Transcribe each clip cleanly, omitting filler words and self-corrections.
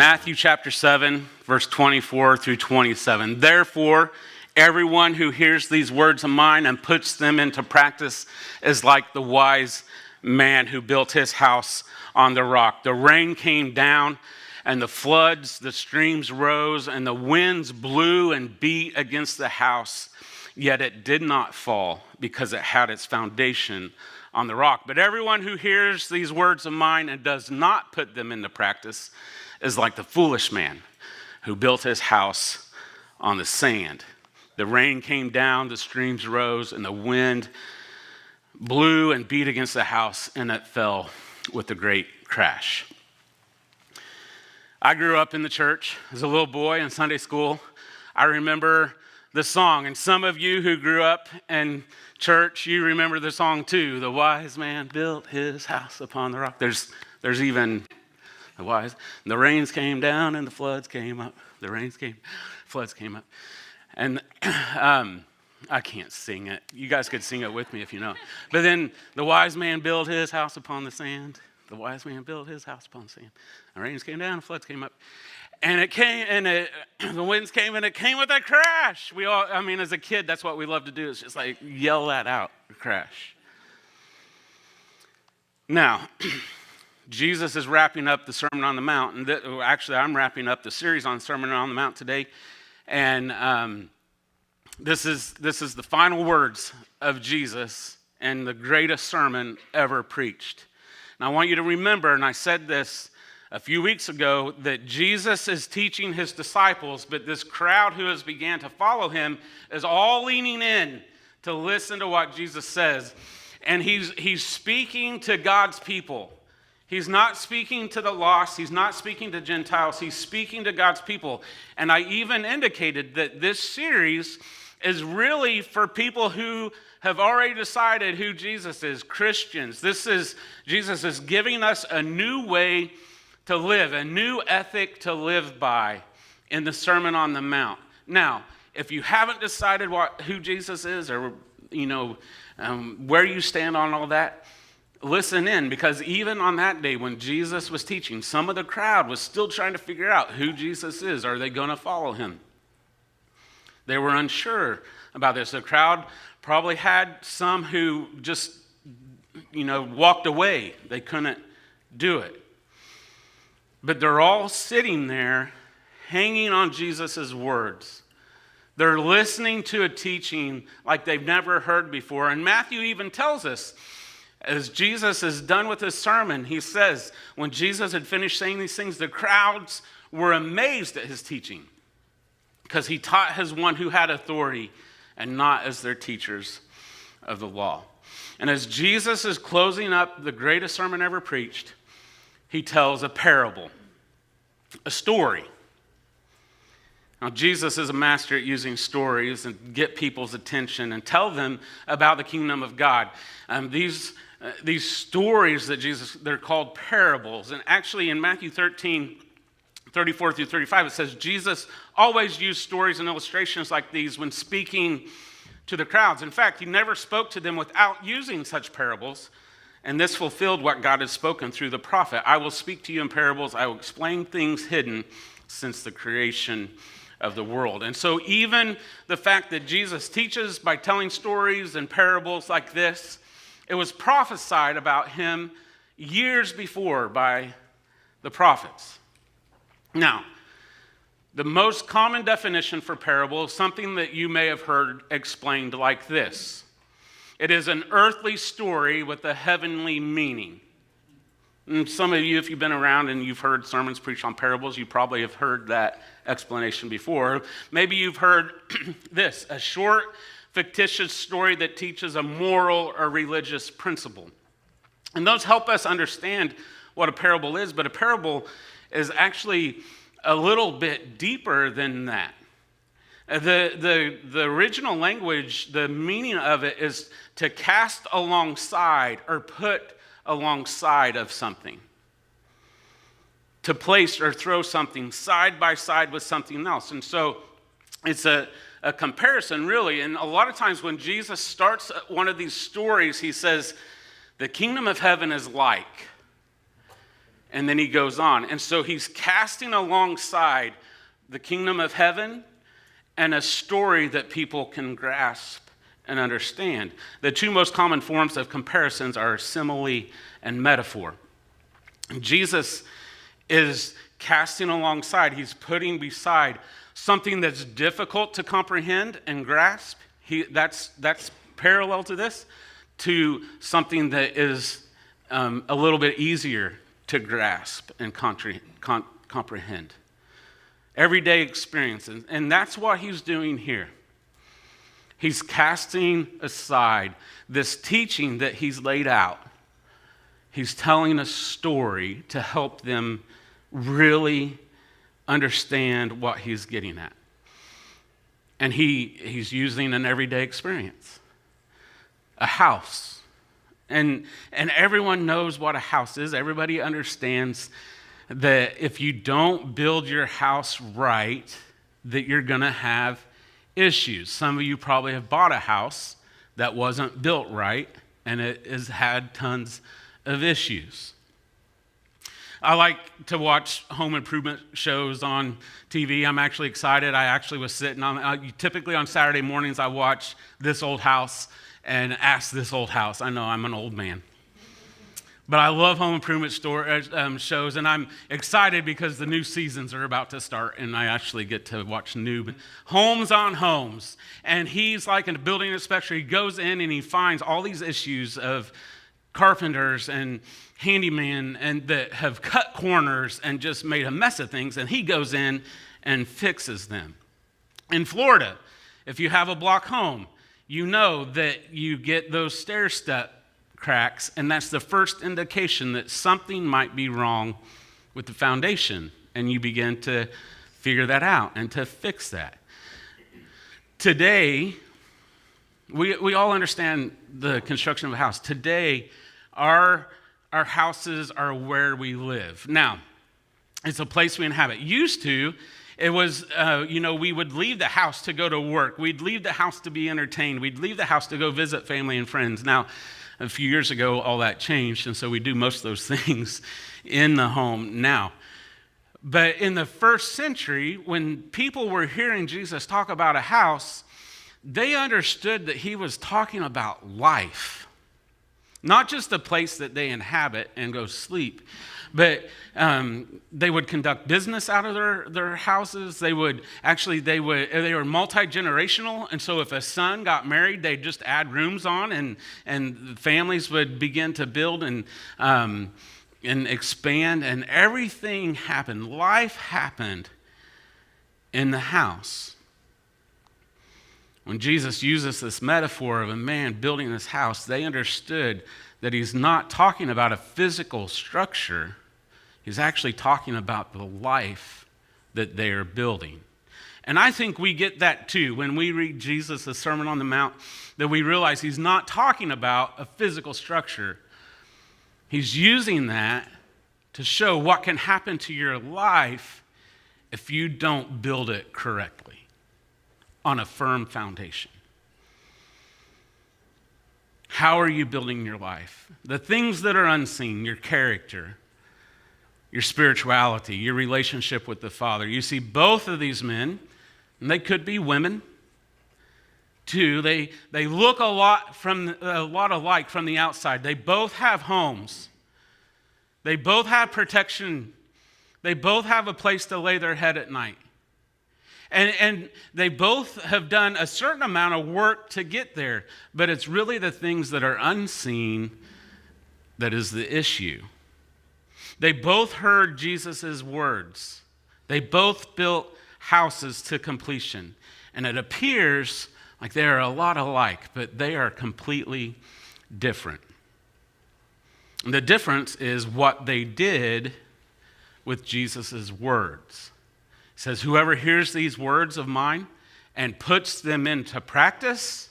Matthew chapter 7, verse 24 through 27. Therefore, everyone who hears these words of mine and puts them into practice is like the wise man who built his house on the rock. The rain came down, and the floods, the streams rose, and the winds blew and beat against the house. Yet it did not fall, because it had its foundation on the rock. But everyone who hears these words of mine and does not put them into practice is like the foolish man who built his house on the sand. The rain came down, the streams rose, and the wind blew and beat against the house, and it fell with a great crash. I grew up in the church as a little boy in Sunday school. I remember the song, and some of you who grew up in church, you remember the song too. The wise man built his house upon the rock. There's even the wise. The rains came down and the floods came up. Floods came up. And I can't sing it. You guys could sing it with me if you know. But then the wise man built his house upon the sand. The wise man built his house upon the sand. The rains came down, the floods came up. And it came, and the winds came, and it came with a crash. As a kid, that's what we love to do. It's just like yell that out, crash. Now, Jesus is wrapping up the Sermon on the Mount. And actually, I'm wrapping up the series on Sermon on the Mount today. And this is the final words of Jesus and the greatest sermon ever preached. And I want you to remember, and I said this a few weeks ago, that Jesus is teaching his disciples, but this crowd who has began to follow him is all leaning in to listen to what Jesus says. And he's speaking to God's people. He's not speaking to the lost. He's not speaking to Gentiles. He's speaking to God's people. And I even indicated that this series is really for people who have already decided who Jesus is, Christians. Jesus is giving us a new way to live, a new ethic to live by in the Sermon on the Mount. Now, if you haven't decided who Jesus is or where you stand on all that, listen in, because even on that day when Jesus was teaching, some of the crowd was still trying to figure out who Jesus is. Are they going to follow him? They were unsure about this. The crowd probably had some who just, walked away. They couldn't do it. But they're all sitting there hanging on Jesus' words. They're listening to a teaching like they've never heard before. And Matthew even tells us, as Jesus is done with his sermon, he says, when Jesus had finished saying these things, the crowds were amazed at his teaching, because he taught as one who had authority and not as their teachers of the law. And as Jesus is closing up the greatest sermon ever preached, he tells a parable, a story. Now, Jesus is a master at using stories and get people's attention and tell them about the kingdom of God. These stories that they're called parables. And actually in Matthew 13, 34 through 35, it says Jesus always used stories and illustrations like these when speaking to the crowds. In fact, he never spoke to them without using such parables. And this fulfilled what God had spoken through the prophet. I will speak to you in parables. I will explain things hidden since the creation of the world. And so even the fact that Jesus teaches by telling stories and parables like this, it was prophesied about him years before by the prophets. Now, the most common definition for parable is something that you may have heard explained like this. It is an earthly story with a heavenly meaning. And some of you, if you've been around and you've heard sermons preached on parables, you probably have heard that explanation before. Maybe you've heard this, a short, fictitious story that teaches a moral or religious principle. And those help us understand what a parable is, but a parable is actually a little bit deeper than that. The original language, the meaning of it is to cast alongside or put alongside of something. To place or throw something side by side with something else. And so it's a comparison, really. And a lot of times when Jesus starts one of these stories, he says, the kingdom of heaven is like. And then he goes on. And so he's casting alongside the kingdom of heaven and a story that people can grasp and understand. The two most common forms of comparisons are simile and metaphor. Jesus is casting alongside, he's putting beside something that's difficult to comprehend and grasp. That's parallel to this, to something that is a little bit easier to grasp and comprehend. Everyday experiences. And that's what he's doing here. He's casting aside this teaching that he's laid out. He's telling a story to help them really understand what he's getting at. And he's using an everyday experience. A house. And everyone knows what a house is. Everybody understands that if you don't build your house right, that you're going to have issues. Some of you probably have bought a house that wasn't built right, and it has had tons of issues. I like to watch home improvement shows on TV. I'm actually excited. I actually was sitting on, typically on Saturday mornings, I watch This Old House and Ask This Old House. I know I'm an old man. But I love home improvement shows, and I'm excited because the new seasons are about to start, and I actually get to watch new homes on homes. And he's like in a building inspector. He goes in and he finds all these issues of carpenters and handyman and that have cut corners and just made a mess of things, and he goes in and fixes them. In Florida, if you have a block home, you know that you get those stair step cracks, and that's the first indication that something might be wrong with the foundation, and you begin to figure that out and to fix that. Today, we all understand the construction of a house. Today, our houses are where we live. Now, it's a place we inhabit. Used to, it was, we would leave the house to go to work. We'd leave the house to be entertained. We'd leave the house to go visit family and friends. Now, a few years ago, all that changed, and so we do most of those things in the home now. But in the first century, when people were hearing Jesus talk about a house, they understood that he was talking about life. Not just a place that they inhabit and go sleep, but they would conduct business out of their houses. They were multi-generational, and so if a son got married, they'd just add rooms on, and families would begin to build and expand, and everything happened. Life happened in the house. When Jesus uses this metaphor of a man building his house, they understood that he's not talking about a physical structure. He's actually talking about the life that they are building. And I think we get that too when we read Jesus' Sermon on the Mount, that we realize he's not talking about a physical structure. He's using that to show what can happen to your life if you don't build it correctly on a firm foundation. How are you building your life? The things that are unseen, your character, your spirituality, your relationship with the Father. You see both of these men, and they could be women too. They look a lot alike from the outside. They both have homes. They both have protection. They both have a place to lay their head at night. And they both have done a certain amount of work to get there, but it's really the things that are unseen that is the issue. They both heard Jesus' words. They both built houses to completion. And it appears like they are a lot alike, but they are completely different. And the difference is what they did with Jesus' words. It says, whoever hears these words of mine and puts them into practice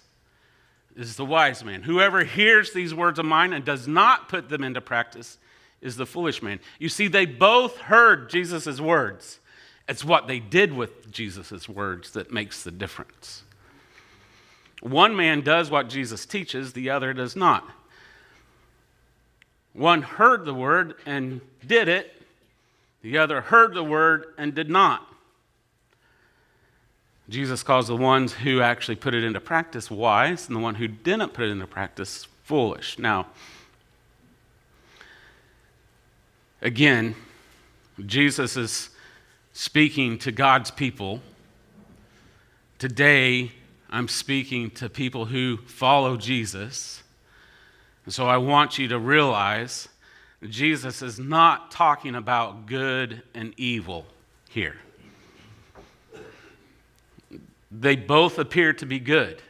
is the wise man. Whoever hears these words of mine and does not put them into practice is the foolish man. You see, they both heard Jesus' words. It's what they did with Jesus' words that makes the difference. One man does what Jesus teaches, the other does not. One heard the word and did it. The other heard the word and did not. Jesus calls the ones who actually put it into practice wise, and the one who didn't put it into practice foolish. Now, again, Jesus is speaking to God's people. Today, I'm speaking to people who follow Jesus. And so I want you to realize that Jesus is not talking about good and evil here. They both appear to be good.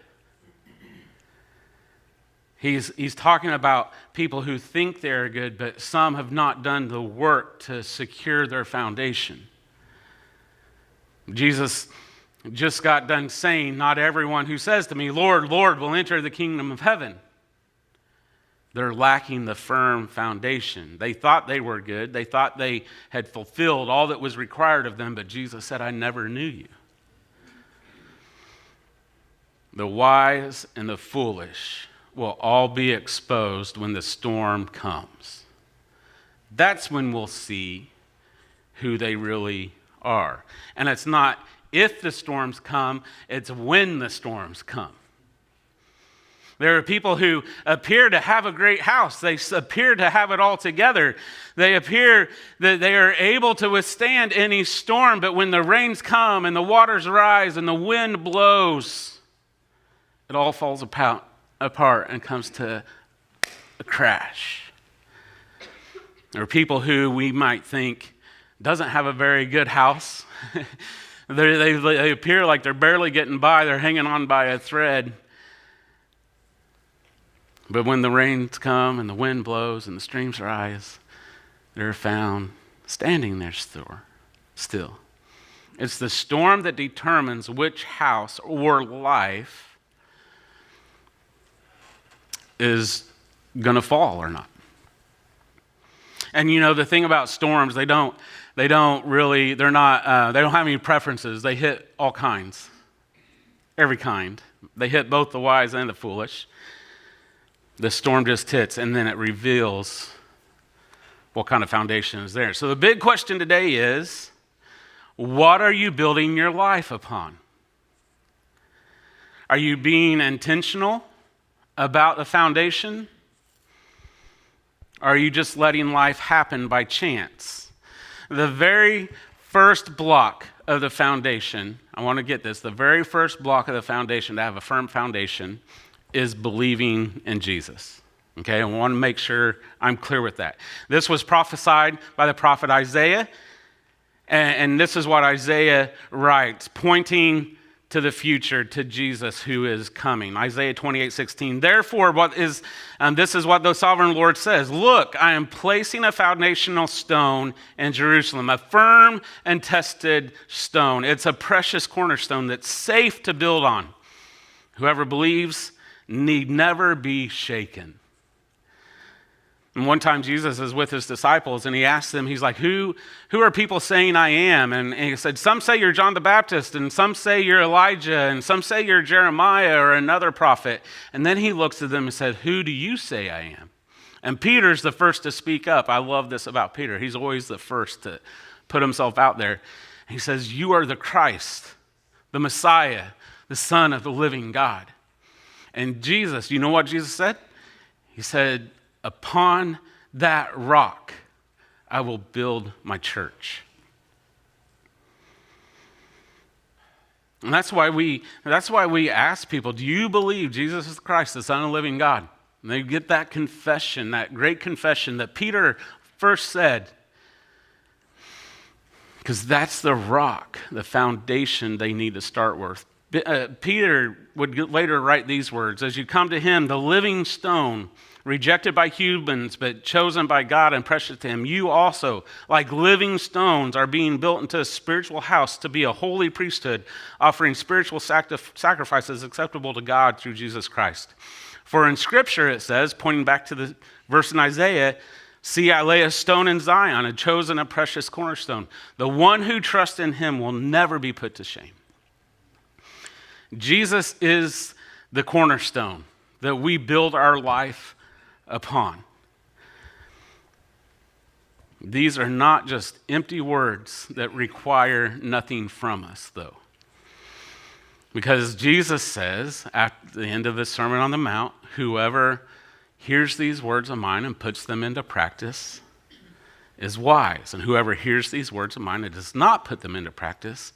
He's talking about people who think they're good, but some have not done the work to secure their foundation. Jesus just got done saying, not everyone who says to me, Lord, Lord, will enter the kingdom of heaven. They're lacking the firm foundation. They thought they were good. They thought they had fulfilled all that was required of them, but Jesus said, I never knew you. The wise and the foolish will all be exposed when the storm comes. That's when we'll see who they really are. And it's not if the storms come, it's when the storms come. There are people who appear to have a great house. They appear to have it all together. They appear that they are able to withstand any storm, but when the rains come and the waters rise and the wind blows, it all falls apart and comes to a crash. There are people who we might think doesn't have a very good house. They appear like they're barely getting by. They're hanging on by a thread. But when the rains come and the wind blows and the streams rise, they're found standing there still. It's the storm that determines which house or life is going to fall or not. And you know, the thing about storms, they don't have any preferences. They hit all kinds, every kind. They hit both the wise and the foolish. The storm just hits, and then it reveals what kind of foundation is there. So the big question today is, what are you building your life upon? Are you being intentional about the foundation? Or are you just letting life happen by chance? The very first block of the foundation, I want to get this, the very first block of the foundation to have a firm foundation is believing in Jesus. Okay, I want to make sure I'm clear with that. This was prophesied by the prophet Isaiah, and this is what Isaiah writes, pointing to the future, to Jesus who is coming. Isaiah 28:16. Therefore, this is what the sovereign Lord says. Look, I am placing a foundational stone in Jerusalem, a firm and tested stone. It's a precious cornerstone that's safe to build on. Whoever believes need never be shaken. And one time Jesus is with his disciples and he asks them, he's like, who are people saying I am? And he said, some say you're John the Baptist, and some say you're Elijah, and some say you're Jeremiah or another prophet. And then he looks at them and said, who do you say I am? And Peter's the first to speak up. I love this about Peter. He's always the first to put himself out there. He says, you are the Christ, the Messiah, the Son of the living God. And Jesus, you know what Jesus said? He said, upon that rock, I will build my church. And that's why we ask people, do you believe Jesus is Christ, the Son of the living God? And they get that confession, that great confession that Peter first said, because that's the rock, the foundation they need to start with. Peter would later write these words, as you come to him, the living stone, rejected by humans, but chosen by God and precious to him, you also, like living stones, are being built into a spiritual house to be a holy priesthood, offering spiritual sacrifices acceptable to God through Jesus Christ. For in Scripture it says, pointing back to the verse in Isaiah, see, I lay a stone in Zion, a chosen, a precious cornerstone. The one who trusts in him will never be put to shame. Jesus is the cornerstone that we build our life upon. These are not just empty words that require nothing from us, though. Because Jesus says at the end of the Sermon on the Mount, whoever hears these words of mine and puts them into practice is wise. And whoever hears these words of mine and does not put them into practice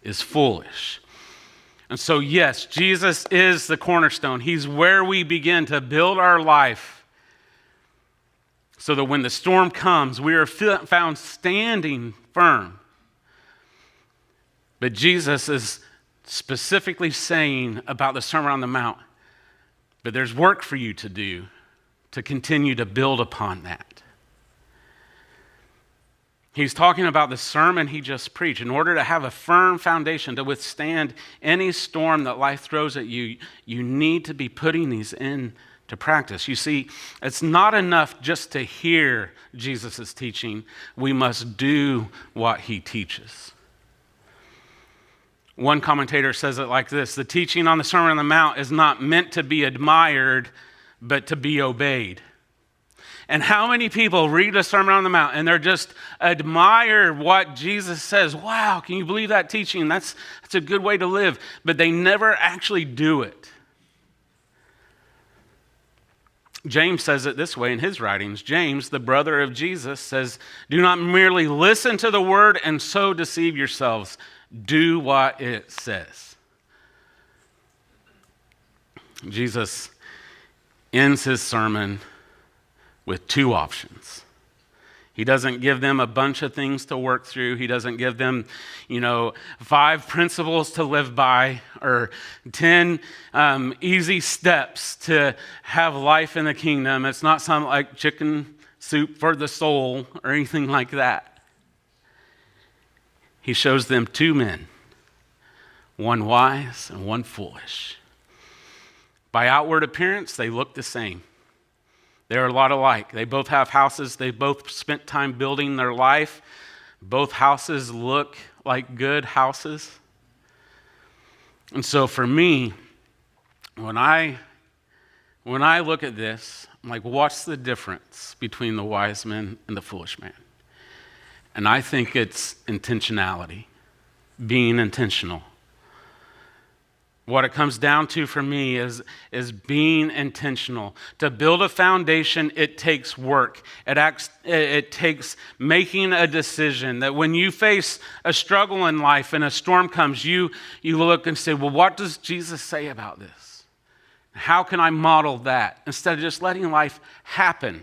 is foolish. And so, yes, Jesus is the cornerstone. He's where we begin to build our life so that when the storm comes, we are found standing firm. But Jesus is specifically saying about the Sermon on the Mount, but there's work for you to do to continue to build upon that. He's talking about the sermon he just preached. In order to have a firm foundation to withstand any storm that life throws at you, you need to be putting these into practice. You see, it's not enough just to hear Jesus' teaching. We must do what he teaches. One commentator says it like this: the teaching on the Sermon on the Mount is not meant to be admired, but to be obeyed. And how many people read the Sermon on the Mount and they're just admire what Jesus says? Wow, can you believe that teaching? That's a good way to live. But they never actually do it. James says it this way in his writings. James, the brother of Jesus, says, do not merely listen to the word and so deceive yourselves. Do what it says. Jesus ends his sermon with two options. He doesn't give them a bunch of things to work through. He doesn't give them, 5 principles to live by or 10 easy steps to have life in the kingdom. It's not something like chicken soup for the soul or anything like that. He shows them 2 men, one wise and one foolish. By outward appearance, they look the same. They're a lot alike. They both have houses. They both spent time building their life. Both houses look like good houses. And so for me, when I look at this, I'm like, what's the difference between the wise man and the foolish man? And I think it's intentionality, being intentional. What it comes down to for me is being intentional. To build a foundation, it takes work. It takes making a decision that when you face a struggle in life and a storm comes, you look and say, well, what does Jesus say about this? How can I model that? Instead of just letting life happen.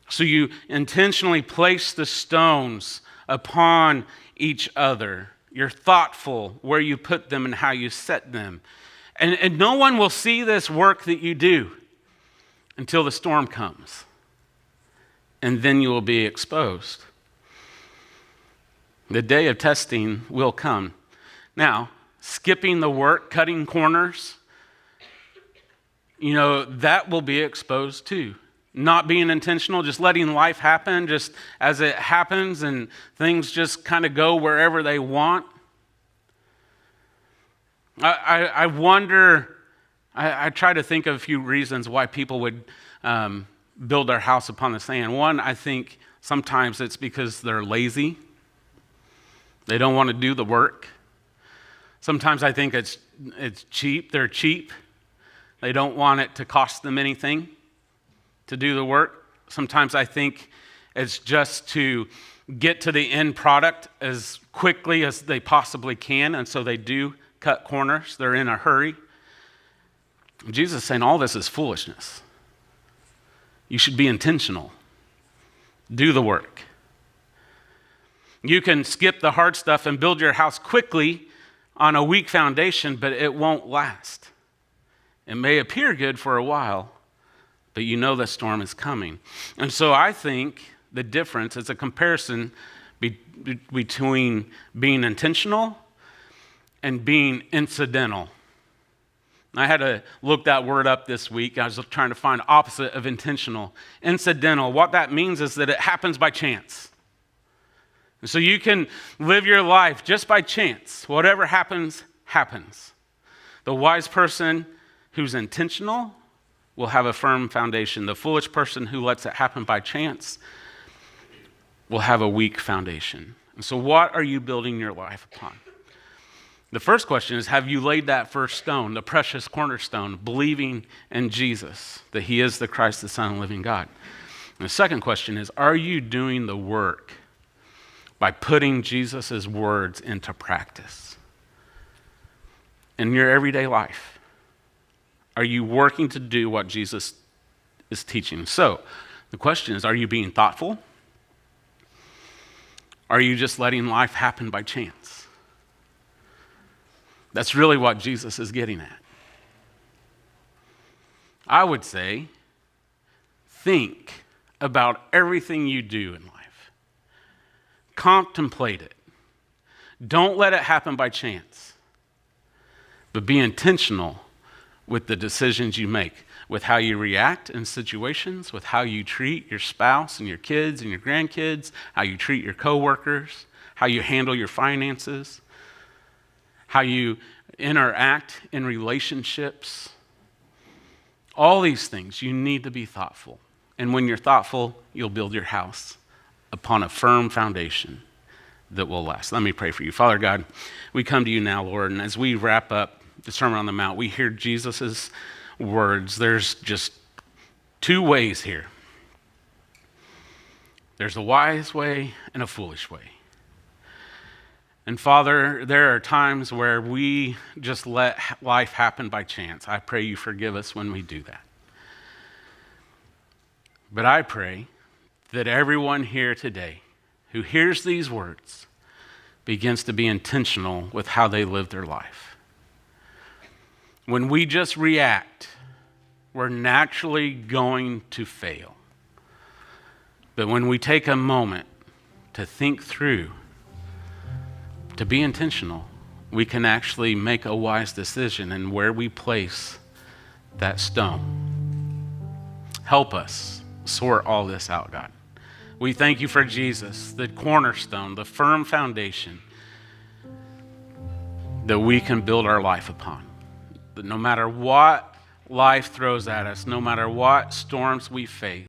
So you intentionally place the stones upon each other. You're thoughtful where you put them and how you set them. And no one will see this work that you do until the storm comes. And then you will be exposed. The day of testing will come. Now, skipping the work, cutting corners, that will be exposed too. Not being intentional, just letting life happen just as it happens and things just kind of go wherever they want. I wonder, I try to think of a few reasons why people would build their house upon the sand. One, I think sometimes it's because they're lazy. They don't want to do the work. Sometimes I think it's cheap. They're cheap. They don't want it to cost them anything to do the work. Sometimes I think it's just to get to the end product as quickly as they possibly can, and so they do cut corners. They're in a hurry. Jesus is saying all this is foolishness. You should be intentional. Do the work. You can skip the hard stuff and build your house quickly on a weak foundation, but it won't last. It may appear good for a while, but you know the storm is coming. And so I think the difference is a comparison between being intentional and being incidental. I had to look that word up this week. I was trying to find opposite of intentional. Incidental, what that means is that it happens by chance. And so you can live your life just by chance. Whatever happens, happens. The wise person who's intentional will have a firm foundation. The foolish person who lets it happen by chance will have a weak foundation. And so what are you building your life upon? The first question is, have you laid that first stone, the precious cornerstone, believing in Jesus, that he is the Christ, the Son of the living God? And the second question is, are you doing the work by putting Jesus' words into practice in your everyday life? Are you working to do what Jesus is teaching? So the question is, are you being thoughtful? Are you just letting life happen by chance? That's really what Jesus is getting at. I would say, think about everything you do in life. Contemplate it. Don't let it happen by chance, but be intentional with the decisions you make, with how you react in situations, with how you treat your spouse and your kids and your grandkids, how you treat your coworkers, how you handle your finances, how you interact in relationships. All these things, you need to be thoughtful. And when you're thoughtful, you'll build your house upon a firm foundation that will last. Let me pray for you. Father God, we come to you now, Lord, and as we wrap up the Sermon on the Mount, we hear Jesus' words. There's just two ways here. There's a wise way and a foolish way. And Father, there are times where we just let life happen by chance. I pray you forgive us when we do that. But I pray that everyone here today who hears these words begins to be intentional with how they live their life. When we just react, we're naturally going to fail. But when we take a moment to think through, to be intentional, we can actually make a wise decision in where we place that stone. Help us sort all this out, God. We thank you for Jesus, the cornerstone, the firm foundation that we can build our life upon. That no matter what life throws at us, no matter what storms we face,